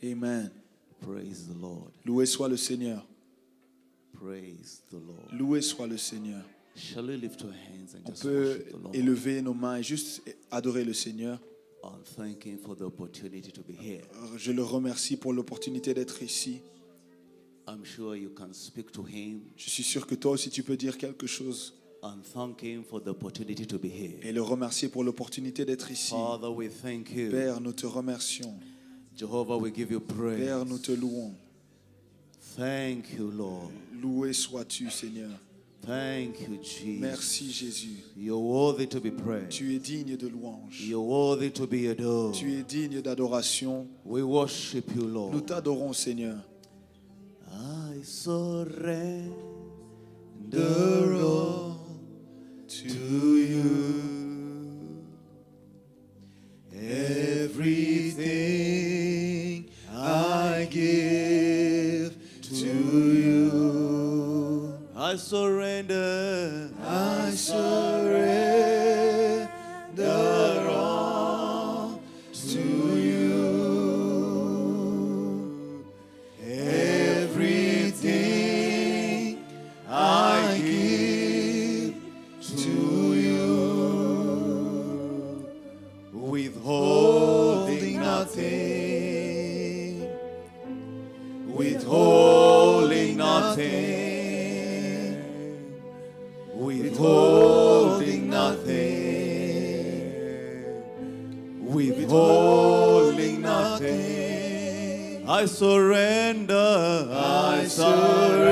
Amen. Praise the Lord. Loué soit le Seigneur. Praise the Lord. Loué soit le Seigneur. Shall we lift our hands and On just peut worship the Lord? élever nos mains et juste adorer le Seigneur. And thank Him for the opportunity to be here. Je le remercie pour l'opportunité d'être ici. I'm sure you can speak to Him Je suis sûr que toi aussi tu peux dire quelque chose and thank Him for the opportunity to be here. et le remercier pour l'opportunité d'être ici. Father, we thank you. Père, nous te remercions. Jehovah, we give you praise. Père, nous te louons. Thank you, Lord. Loué sois-tu, Seigneur. Thank you, Jesus. Merci, Jésus. You're worthy to be praised. Tu es digne de louange. You're worthy to be adored. Tu es digne d'adoration. We worship you, Nous Lord. t'adorons, Seigneur. I surrender all to you. Everything I give to you. I surrender. I surrender all to you. Everything I give to you, withholding nothing, withholding nothing, withholding nothing, withholding nothing. I surrender, I surrender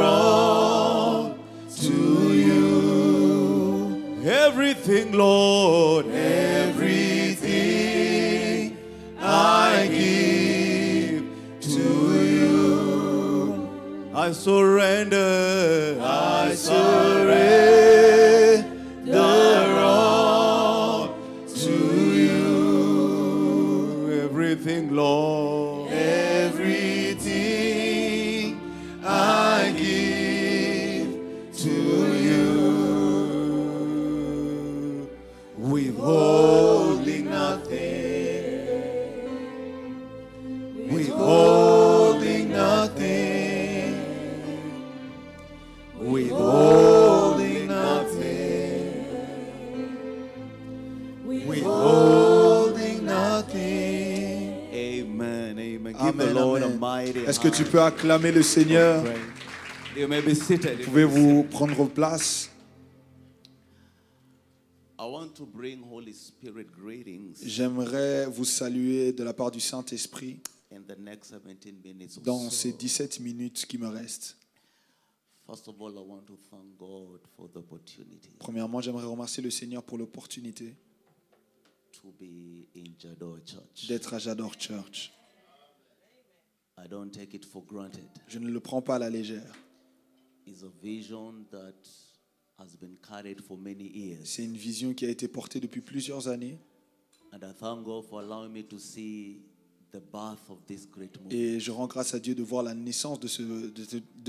all to you. Everything, Lord, everything I give to you. I surrender, I surrender all to you. Everything, Lord, everything I give to you, withholding nothing, withholding nothing, withholding nothing, withholding nothing. Amen, amen. Give the Amen, Lord amen. a mighty Est-ce que tu peux acclamer le Seigneur? You may be seated. Pouvez-vous prendre place? I want to bring Holy Spirit greetings J'aimerais vous saluer de la part du Saint-Esprit in the next 17 minutes or dans so. ces 17 minutes qui me restent. First of all, I want to thank God for the opportunity Premièrement, j'aimerais remercier le Seigneur pour l'opportunité to be in Jador Church. d'être à Jador Church. I don't take it for granted. Je ne le prends pas à la légère. It's a vision that has been carried for many years. C'est une vision qui a été portée depuis plusieurs années And I thank God for allowing me to see the birth of this great movement. et je rends grâce à Dieu de voir la naissance de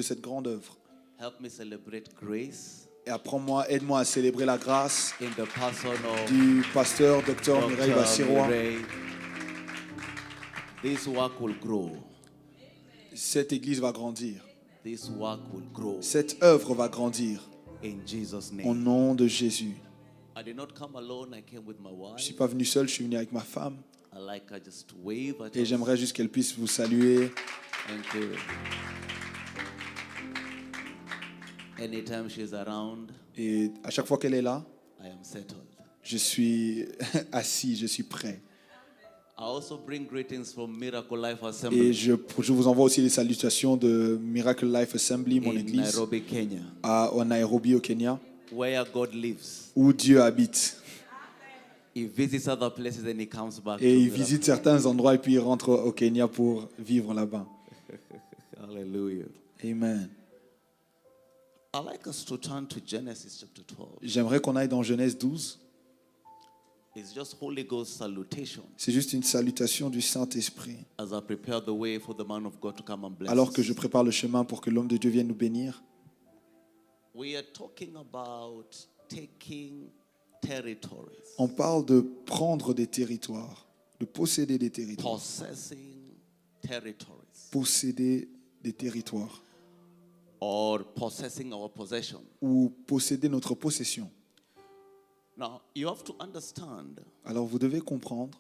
cette grande œuvre. Help me celebrate grace Et apprends-moi, aide-moi à célébrer la grâce in the person of du pasteur Dr Dr. Mireille Bassirois. Mireille. This work will grow. Cette église va grandir. This work will grow. Cette œuvre va grandir In Jesus' au name. nom de Jésus. I did not come alone. I came with my Je ne wife. suis pas venu seul, je suis venu avec ma femme. I like her just to wave at Et us. j'aimerais juste qu'elle puisse vous saluer. Thank you. Anytime she's around, Et à chaque fois qu'elle est là, I am settled. je suis assis, je suis prêt. I also bring greetings from Miracle Life Et Assembly je vous envoie aussi les salutations de Miracle Life Assembly, mon in église, Nairobi, Kenya, au Nairobi, au Kenya, where God lives. où Dieu habite. He visits other places and he comes back Et to il Miracle. visite certains endroits et puis il rentre au Kenya pour vivre là-bas. Hallelujah. Amen. I'd like us to turn to Genesis chapter 12. J'aimerais qu'on aille dans Genèse 12. It's just Holy Ghost salutation C'est juste une salutation du Saint-Esprit. as I prepare the way for the man of God to come and bless Alors us. que je prépare le chemin pour que l'homme de Dieu vienne nous bénir. We are talking about taking territories. On parle de prendre des territoires, de posséder des territoires. possessing territories, Posséder des territoires. or possessing our possession. Ou posséder notre possession. Now, you have to understand Alors vous devez comprendre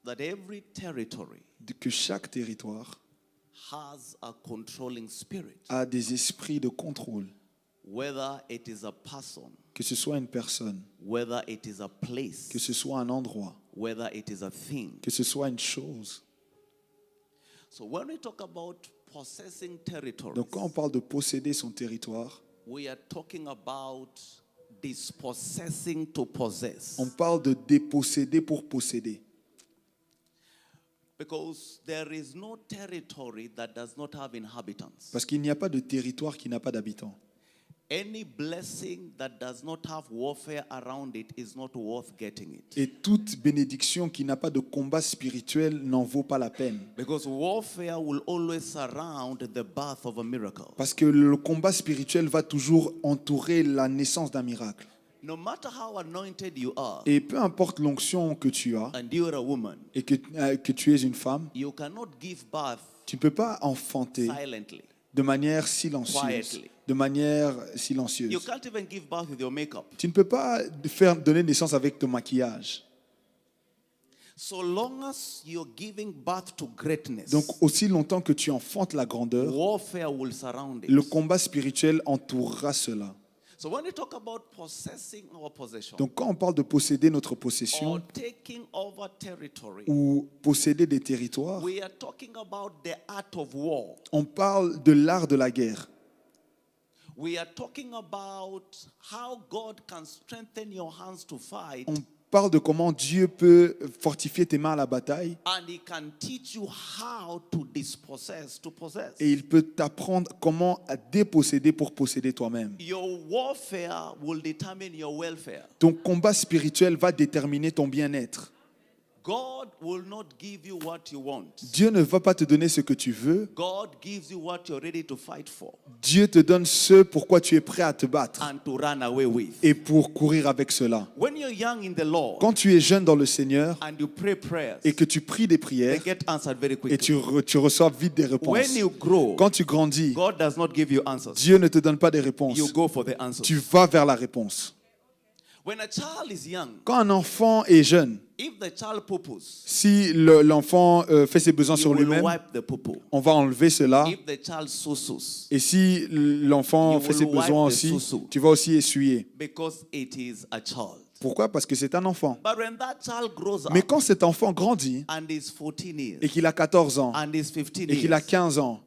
that every territory que chaque territoire has a controlling spirit, a des esprits de contrôle. whether it is a person, Que ce soit une personne, whether it is a place, que ce soit un endroit, whether it is a thing. que ce soit une chose. So when we talk about possessing territories, Donc quand on parle de posséder son territoire, we are talking about dispossessing to possess. on parle de déposséder pour posséder. Because there is no territory that does not have inhabitants. Parce qu'il n'y a pas de territoire qui n'a pas d'habitants. Any blessing that does not have warfare around it is not worth getting it. Et toute bénédiction qui n'a pas de combat spirituel n'en vaut pas la peine. Because warfare will always surround the birth of a miracle. Parce que le combat spirituel va toujours entourer la naissance d'un miracle. No matter how anointed you are, Et peu importe l'onction que tu as and you're a woman, et que tu es une femme, you cannot give birth tu ne peux pas enfanter silently. de manière silencieuse. Quietly. De manière You silencieuse. can't even give birth with your makeup. Tu ne peux pas donner naissance avec ton maquillage. So long as you're giving birth to greatness, Donc aussi longtemps que tu enfantes la grandeur, warfare will surround it. le combat spirituel entourera cela. So when we talk about possessing our possession, Donc quand on parle de posséder notre or possession taking over territory, ou posséder des territoires, we are talking about the art of war. on parle de l'art de la guerre. We are talking about how God can strengthen your hands to fight, On parle de comment Dieu peut fortifier tes mains à la bataille and He can teach you how to dispossess, to possess. et il peut t'apprendre comment à déposséder pour posséder toi-même. Your warfare will determine your welfare. Ton combat spirituel va déterminer ton bien-être. God will not give you what you want. Dieu ne va pas te donner ce que tu veux. God gives you what you're ready to fight for Dieu te donne ce pourquoi tu es prêt à te battre and to run away with. et pour courir avec cela. When you're young in the Lord Quand tu es jeune dans le Seigneur and you pray prayers, et que tu pries des they prières get answered very et quickly. tu reçois vite des réponses. When you grow, Quand tu grandis, God does not give you answers. Dieu ne te donne pas des réponses. You go for the answers. Tu vas vers la réponse. When a child is young, Quand un enfant est jeune, if the child poo-poos, si l'enfant fait ses besoins you sur will lui-même, wipe the poo-poo. on va enlever cela. If the child susus, Et si l'enfant You fait ses will wipe besoins the aussi, susu. tu vas aussi essuyer. because it is a child. Pourquoi? Parce que c'est un enfant. But when that child grows Mais up quand cet enfant grandit and is 14 years et qu'il a 14 ans and is 15 et qu'il a years, 15 ans,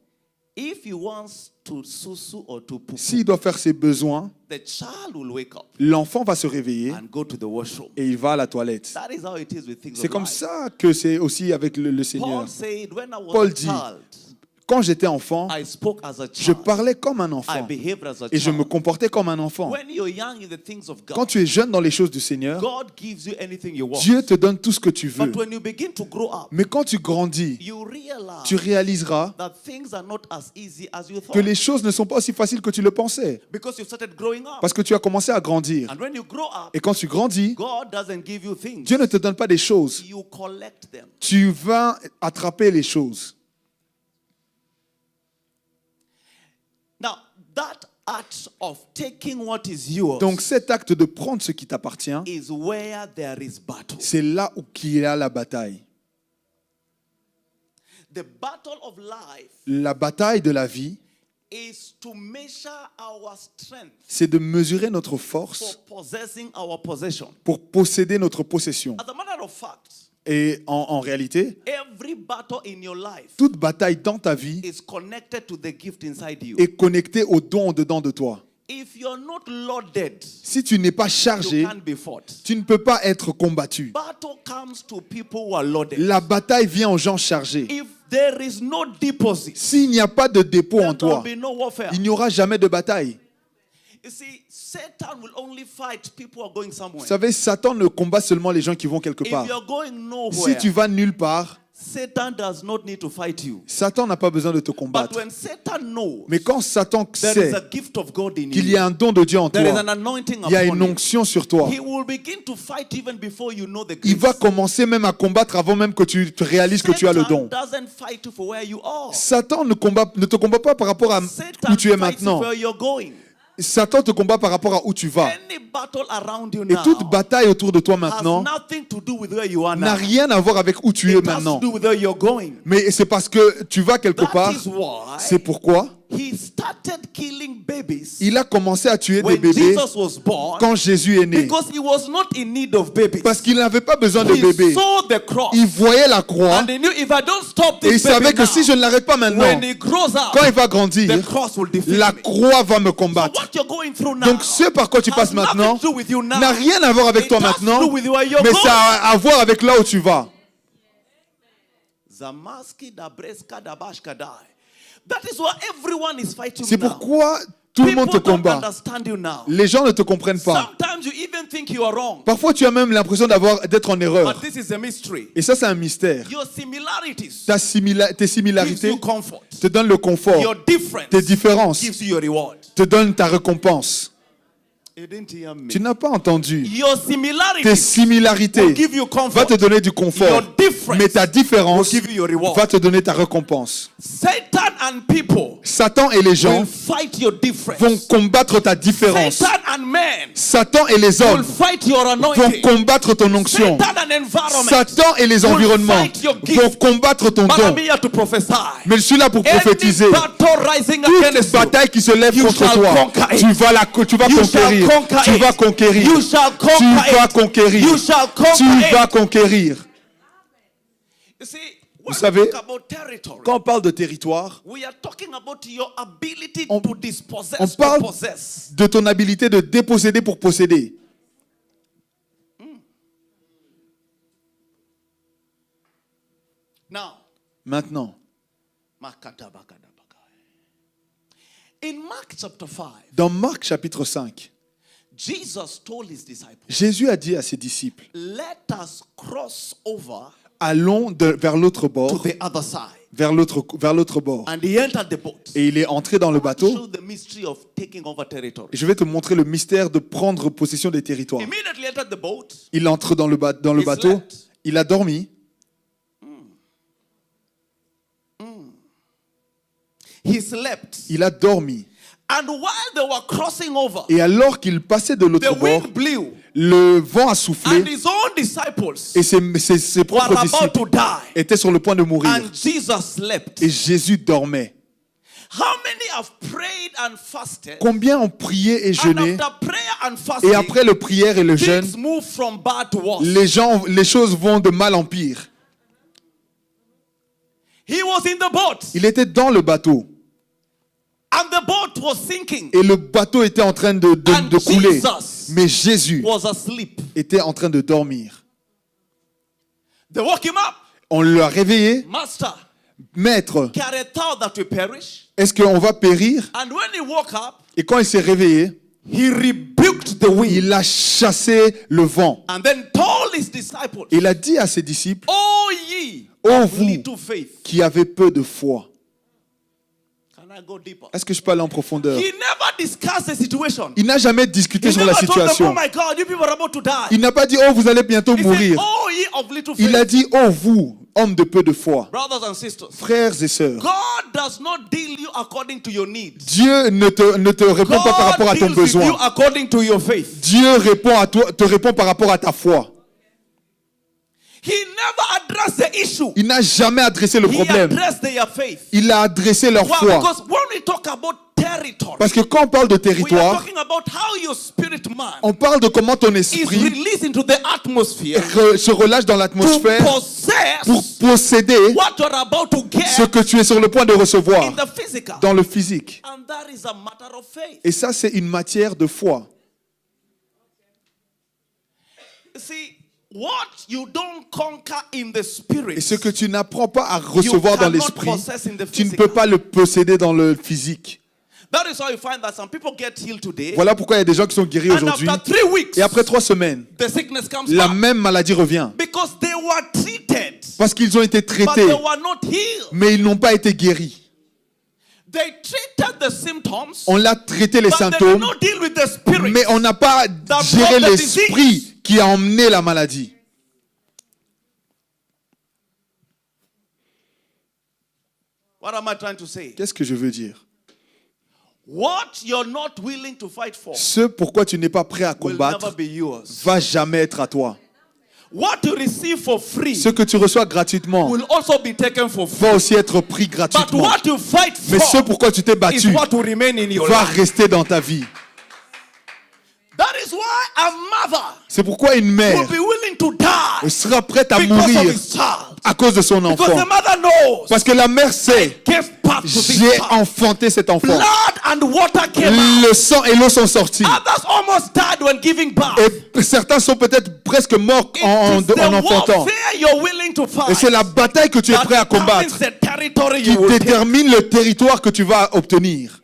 if he wants to susu or to poo, s'il doit faire ses besoins, the child will wake up l'enfant va se réveiller and go to the washroom. et il va à la toilette. That is how it is with things C'est of comme life. ça que c'est aussi avec le Seigneur. Paul said, when I was Paul a dit, child, Quand j'étais enfant, I spoke as a je child. parlais comme un I enfant behaved as a et je me child. comportais comme un enfant. When you're young in the things of Quand God, tu es jeune dans les choses du Seigneur, God gives you anything you want. Dieu te donne tout ce que tu veux. But when you begin to grow up, Mais quand tu grandis, you realize tu réaliseras that things are not as easy as you thought. que les choses ne sont pas aussi faciles que tu le pensais. Because you've started growing up. Parce que tu as commencé à grandir. And when you grow up, Et quand tu grandis, God doesn't give you things. Dieu ne te donne pas des choses. You collect them. Tu vas attraper les choses. Now, that act of taking what is yours Donc cet acte de prendre ce qui t'appartient, is where there is battle. c'est là où il y a la bataille. The battle of life La bataille de la vie, is to measure our strength c'est de mesurer notre force for possessing our possession. pour posséder notre possession. As a matter of fact, Et en réalité, every battle in your life toute bataille dans ta vie is connected to the gift inside you. est connectée au don dedans de toi. If you're not loaded, Si tu n'es pas you chargé, can't be fought. tu ne peux pas être combattu. Battle comes to people who are loaded. La bataille vient aux gens chargés. If there is no deposit, S'il n'y a pas de dépôt en then there toi, will be no warfare. il n'y aura jamais de bataille. You see, Satan will only fight people who are going somewhere. Vous savez, Satan ne combat seulement les gens qui vont quelque If part. you're going Si nowhere, tu vas nulle part, Satan does not need to fight you. Satan n'a pas besoin de te But combattre. when Satan knows Mais quand Satan there sait is a gift of God in qu'il y you, a un don de Dieu en there is toi, an anointing il y a upon une you, onction sur toi, he will begin to fight even before you know the il grace. va commencer même à combattre avant même que tu te réalises que tu as le Satan don. doesn't fight you for where you are. Satan ne te combat pas par rapport à Satan où tu es fights you maintenant. where you're going. Satan te combat par rapport à où tu vas. Any battle around you Et now toute bataille autour de toi has maintenant nothing to do with where you are n'a now. rien à voir avec où tu es It has to maintenant. do with where you're going. Mais c'est parce que tu vas quelque That part. is why C'est pourquoi he started killing babies il a commencé à tuer des when bébés Jesus was born, quand Jésus est né. because he was not in need of babies. Parce qu'il n'avait pas besoin de He bébés. saw the cross Il voyait la croix and he knew if I don't stop et il this savait baby que now, si je ne l'arrête pas maintenant, when he grows up, quand il va the grandir, cross will defeat la me. croix va me So combattre. what you're going through now Donc ce par quoi tu has passes nothing maintenant to do with you now. n'a rien à voir avec It toi has maintenant, to do with where you're mais going. ça a à voir avec là où tu vas. Zamaski da breska da bashka dai. That is why everyone is fighting C'est now. pourquoi tout le monde te People don't combat. understand you now. Les gens ne te comprennent pas. Sometimes you even think you are wrong. Parfois, tu as même l'impression d'être en erreur. But this is a mystery. Et ça, c'est un mystère. Your similarities Tes gives similarités you comfort. te donnent le confort. Your difference Tes différences gives you your reward. te donnent ta récompense. You didn't hear me. Tu n'as pas entendu. Your Tes similarities similarités will give you va comfort. te donner du confort. Your difference Mais ta différence will give you your reward. va te donner ta récompense. Satan and people Satan et les gens will fight your difference. vont combattre ta différence. Satan and men Satan et les will hommes fight your vont anointing. combattre ton onction. Satan and environment Satan et les will environnements fight your gift. vont combattre ton But don. I'm here to prophesy. Mais je suis là pour Any prophétiser. battle rising Toute against you, bataille qui se lève you contre shall toi, conquer it. tu vas You shall conquérir. conquer Tu it. vas conquérir. You shall Tu conquer vas it. conquérir. You shall conquer Tu it. vas conquérir. You see, Vous when savez, we talk about territory, quand on parle de territoire, we are talking about your ability On- to dispossess, on to parle possess. de ton habilité de déposséder pour posséder. Now, Maintenant, in Mark chapter 5, dans Marc chapitre 5, Jesus told his disciples, Jésus a dit à ses disciples, let us cross over allons vers l'autre to bord, the other side. vers l'autre bord. And he entered the boat. Et il est entré dans le bateau. Show the mystery of taking over territory. Et je vais te montrer le mystère de prendre possession des territoires. Immediately entered the boat. Il entre dans le He bateau, slept. il a dormi, He slept. il a dormi. And while they were crossing over, Et alors qu'il passait de the l'autre bord, wind blew. le vent a And soufflé his own disciples et ses were propres about disciples to die. étaient sur le point de mourir. And Jesus slept. Et Jésus dormait. How many have prayed and fasted? Combien ont prié et And jeûné? after prayer and fasting, Et après le prière et le jeûne, things move from bad to worse. les choses vont de mal en pire. He was in the boat. Il était dans le bateau And the boat was sinking. et le bateau était en train de And couler. Jesus Mais Jésus was asleep. était en train de dormir. They woke him up. On l'a réveillé. Master, Maître, carest thou that we perish? est-ce qu'on va périr? And when he woke up, Et quand il s'est réveillé, he rebuked the wind. il a chassé le vent. And then told his disciples, Il a dit à ses disciples, O ye Ô of vous little faith. qui avez peu de foi. Can I go deeper? Est-ce que je peux aller en profondeur? He never discussed the situation. Il n'a jamais discuté He sur la never told them, oh situation. my God, you people are about to die. Il n'a pas dit, oh, vous allez bientôt He said, mourir. oh ye of little Il a faith. dit, oh, vous, hommes de peu de foi, Brothers and sisters, frères et sœurs, God does not deal you according to your needs. Dieu ne te répond pas par rapport à God ton deals with you besoin. according to your faith. Dieu répond à toi, te répond par rapport à ta foi. He never addressed the issue. Il n'a jamais adressé le He problème. addressed their faith. Il a adressé leur Why? foi. Because when we talk about territory, Parce que quand on parle de we are territoire, talking about how your spirit man on parle de comment ton is esprit released into the atmosphere se relâche dans to l'atmosphère possess pour posséder what you're about to ce get que tu es sur le point de recevoir in the physical. dans le physique. And that is a matter of faith. Et ça, c'est une matière de foi. See, what you don't conquer in the spirit, Et ce que tu n'apprends pas à recevoir dans cannot l'esprit, possess in the tu ne physical. peux pas le posséder dans le physique. That is why you find that some people get healed today. Voilà pourquoi il y a des gens qui sont guéris And aujourd'hui. after 3 weeks, Et après 3 semaines, the sickness comes la back. même maladie revient. Because they were treated, Parce qu'ils ont été but traités, they were not healed. mais ils n'ont pas été guéris. They treated the symptoms, On a traité les but they did symptômes, not deal with the spirit. mais on n'a pas géré brought the l'esprit qui a emmené la maladie. What am I trying to say? Qu'est-ce que je veux dire? What you're not willing to fight for Ce pourquoi tu n'es pas prêt à will combattre never be yours. va jamais être à toi. What you receive for free Ce que tu reçois gratuitement will also be taken for free. va aussi être pris But gratuitement. what you fight Mais ce for pourquoi tu t'es is battu what will remain in your va life. rester dans ta vie. That is why a mother C'est pourquoi une will mère be willing to die sera prête à because of mourir his child. à cause de son Because enfant. the mother knows, Parce que la mère sait, gave birth to this j'ai child. enfanté cet enfant. Blood and water came out. Le sang et l'eau sont sortis. Others almost died when giving birth. Et certains sont peut-être presque morts en It is the enfantant. warfare you're willing to fight Et c'est la bataille que tu es that prêt à determines combattre the territory qui you will take. détermine le territoire que tu vas obtenir.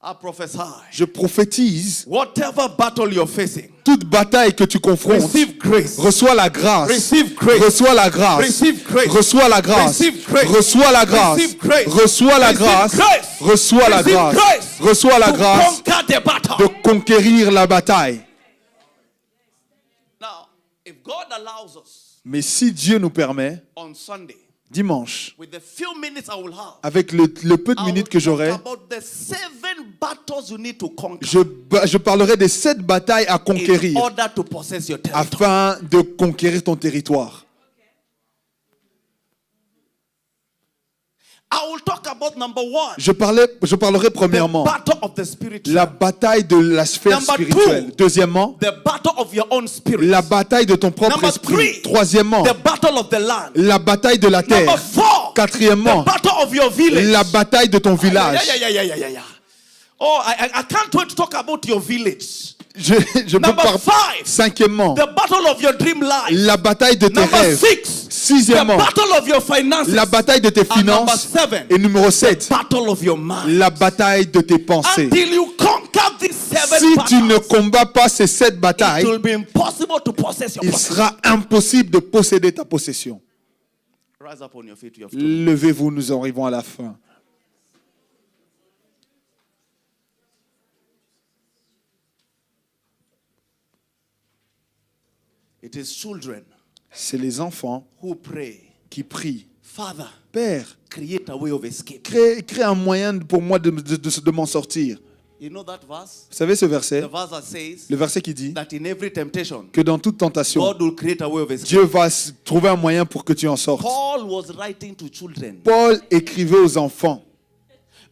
I prophesy. Je prophétise, Whatever battle you're facing, toute bataille que tu confrontes, receive grace. reçois la grâce. Receive grace. Reçois la grâce. Receive grace. Reçois la grâce. Receive grace. Reçois la grâce. Receive grace. Reçois la Receive grâce. grace. Reçois la Receive grâce. grace. Reçois la To grâce conquer the battle. de conquérir la bataille. Now, if God allows us Mais si Dieu nous permet, on Sunday, dimanche, with the few minutes I will have, avec le peu de I minutes will que j'aurai, talk about the 7 battles you need to conquer je parlerai des 7 batailles à in conquérir order to possess your territory. afin de conquérir ton territoire. I will talk about number 1, Je parlerai the premièrement battle of the spirit. la bataille de la sphère Number spirituelle. 2, Deuxièmement, the battle of your own spirit. la bataille de ton propre Number esprit. 3, Troisièmement, the battle of the land. la bataille de la Number terre. 4, Quatrièmement, the battle of your village. la bataille de ton village. Yeah. Oh, I can't wait to talk about your village. Je peux Number parler. 5, Cinquièmement, the battle of your dream life. la bataille de tes Number rêves. 6, the Sixièmement, battle of your finances. la bataille de tes And number finances. 7, Et numéro 7, battle of your mind. la bataille de tes pensées. Until you conquer these 7 Si tu ne battles, combats pas ces 7 it batailles, will be impossible to possess your il possession. sera impossible de posséder ta possession. Rise up on your feet. You have to. Levez-vous, nous arrivons à la fin. It is children C'est les enfants who pray, qui prient. Father, Père, create a way of escape. crée un moyen pour moi de m'en sortir. You know that verse? Vous savez ce verset? The verse that says Le verset qui dit that in every temptation, que dans toute tentation, God will create a way of escape. Dieu va trouver un moyen pour que tu en sortes. Paul was writing to children. Paul écrivait aux enfants.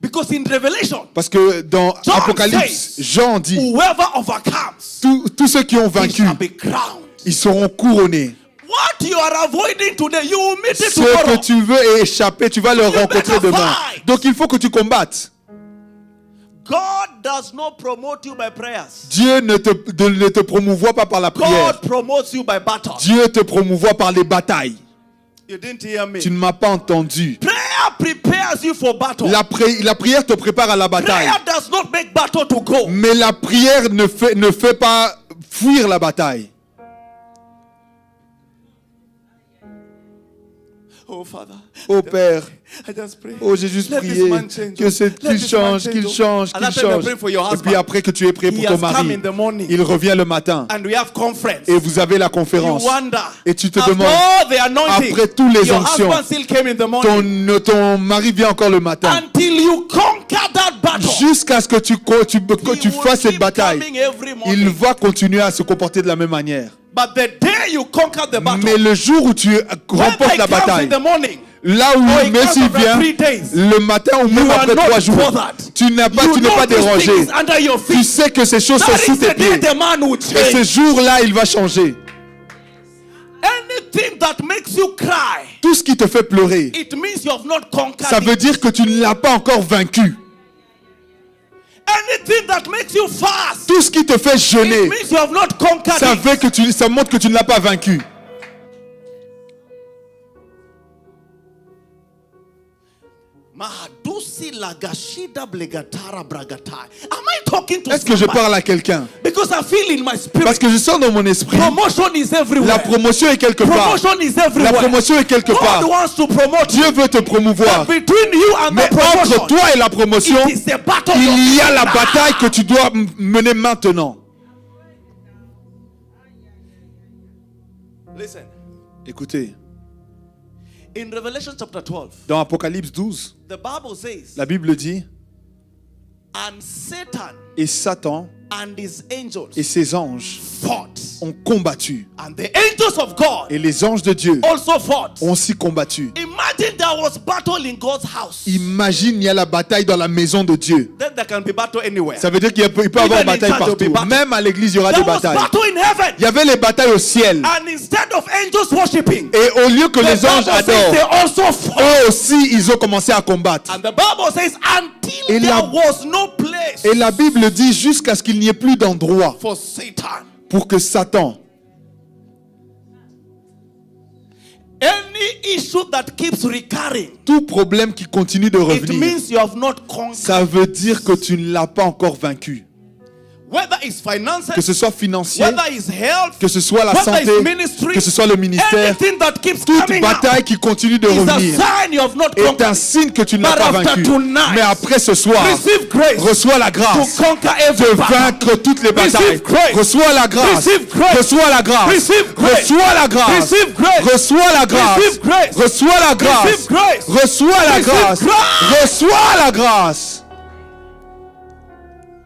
Because in Revelation, Parce que dans John Apocalypse, says, Jean dit, whoever overcomes, tous ceux qui ont he vaincu, shall be crowned. ils seront couronnés. What you are avoiding today, you will meet it Ce tomorrow. que tu veux échapper, tu vas le rencontrer better demain. fight. Donc il faut que tu combattes. God does not promote you by prayers. Dieu ne te promouvoit pas par la prière. God promotes you by battle. Dieu te promouvoit par les batailles. You didn't hear me. Tu ne m'as pas entendu. Prayer prepares you for battle. La prière te prépare à la bataille. Prayer does not make battle to go. Mais la prière ne fait pas fuir la bataille. Oh Father, Oh Père, I just pray. oh j'ai juste Let this prié man change. que Let qu'il this man change, qu'il change. change, And qu'il after you change. pray for your Et puis husband, après que tu aies prié he pour ton has come mari, in the morning. il revient le matin. And we have conference. Et vous avez la You conférence. wonder. Et tu te After demandes, all the anointing, après tous les your onctions, husband still came in the morning. ton mari vient encore le matin. Until you conquer that battle. Jusqu'à ce que tu He will fasses cette keep bataille. coming every morning. Il va continuer à se comporter de la même manière. But the day you conquer the battle, Mais le jour où tu remportes whether la it comes bataille, in the morning, là où or it Messie comes after vient, 3 days, le matin ou même you are après not 3 jours, bothered. tu n'es you pas know this dérangé. thing is under your Tu feet. sais que ces choses sont That sous is tes the day pieds. the man will Et ce change. jour-là, il va changer. Anything that makes you cry, Tout ce qui te fait pleurer, it means you have not conquered ça veut it. dire que tu ne l'as pas encore vaincu. Anything that makes you fast, Tout ce qui te fait it jeûner, means you have not conquered ça it. ça montre que tu ne l'as pas vaincu. Mahadusi lagashida blegatara bragatai. Am I talking to Est-ce que je somebody? parle à quelqu'un? Because I feel in my spirit. Parce que je sens dans mon esprit, Promotion is everywhere. la promotion est quelque part. Promotion is La everywhere. promotion est quelque God part. wants to promote you. Dieu veut te promouvoir. But between you and Mais the promotion, entre toi et la promotion, it is a battle. il y a la bataille que tu dois mener maintenant. Listen. Écoutez, In Revelation chapter 12, dans Apocalypse 12, the Bible says, la Bible dit, and Satan et Satan and his angels et ses anges fought. ont combattu. And the angels of God Et les anges de Dieu also fought. ont aussi combattu. Imagine there was battle in God's house. Imagine, il y a la bataille dans la maison de Dieu. Then there can be battle anywhere. Ça veut dire qu'il peut y avoir Even in bataille church, there will be partout. battle. Même à l'église, il y aura There des was batailles. battle in heaven. Il y avait les batailles au ciel. And instead of angels worshiping, Et au lieu que the les anges Bible says they adorent, also fought. eux aussi, ils ont commencé à combattre. And the Bible says until Et there la- was no place Et la Bible dit jusqu'à ce qu'il n'y ait plus d'endroit for Satan. pour que Satan, Any issue that keeps recurring, tout problème qui continue de it revenir, means you have not conquered. ça veut dire que tu ne l'as pas encore vaincu. Whether it's finances, Que ce soit financier, whether it's health, que ce soit la whether santé, it's ministry, que ce soit le ministère, anything that keeps toute coming up bataille qui continue de is a revenir sign you have not est un conquered. signe que tu ne l'as But pas after vaincu. tonight, Mais après ce soir, Receive grace reçois la grâce to conquer de every battle. vaincre toutes les batailles. Receive grace. Reçois la grâce. Receive grace. Reçois la grâce. Receive grace. Reçois la grâce. Receive grace. Reçois la grâce. Receive grace. Reçois la grâce. Receive grace. Reçois la Receive grâce. grace. Reçois la grâce.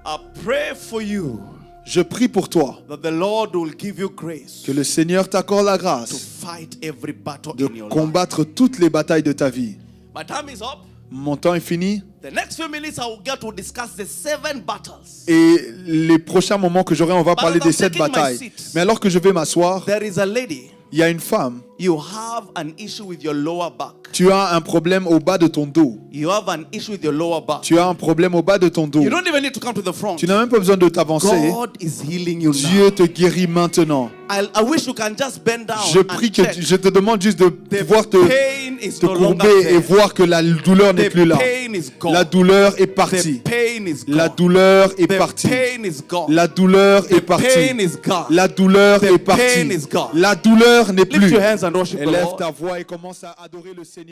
I pray for you Je prie pour toi that the Lord will give you grace que le Seigneur t'accorde la to grâce fight every battle de in your life. combattre toutes les batailles de ta vie. My time is up. Mon temps est fini The next few minutes I will get to discuss the 7 battles. et les prochains moments que j'aurai, on va parler as des I'm 7 taking my batailles. seat, Mais alors que je vais m'asseoir, There is a lady. il y a une femme. You have an issue with your lower back. Tu as un problème au bas de ton dos. You have an issue with your lower back. Tu as un problème au bas de ton dos. You don't even need to come to the front. Tu n'as même pas besoin de t'avancer. God is healing you now. Dieu te guérit maintenant. I wish you can just bend down Je prie and que check. je te demande juste de The pouvoir te pain is no longer courber et there. voir que la douleur n'est The plus là. pain is gone. La douleur est The partie. pain is gone. La douleur est The partie. pain is gone. La douleur The est partie. pain is gone. La douleur The est pain partie. is gone. La douleur n'est Lift plus. your hands and worship the Élève Lord. ta voix et commence à adorer le Seigneur.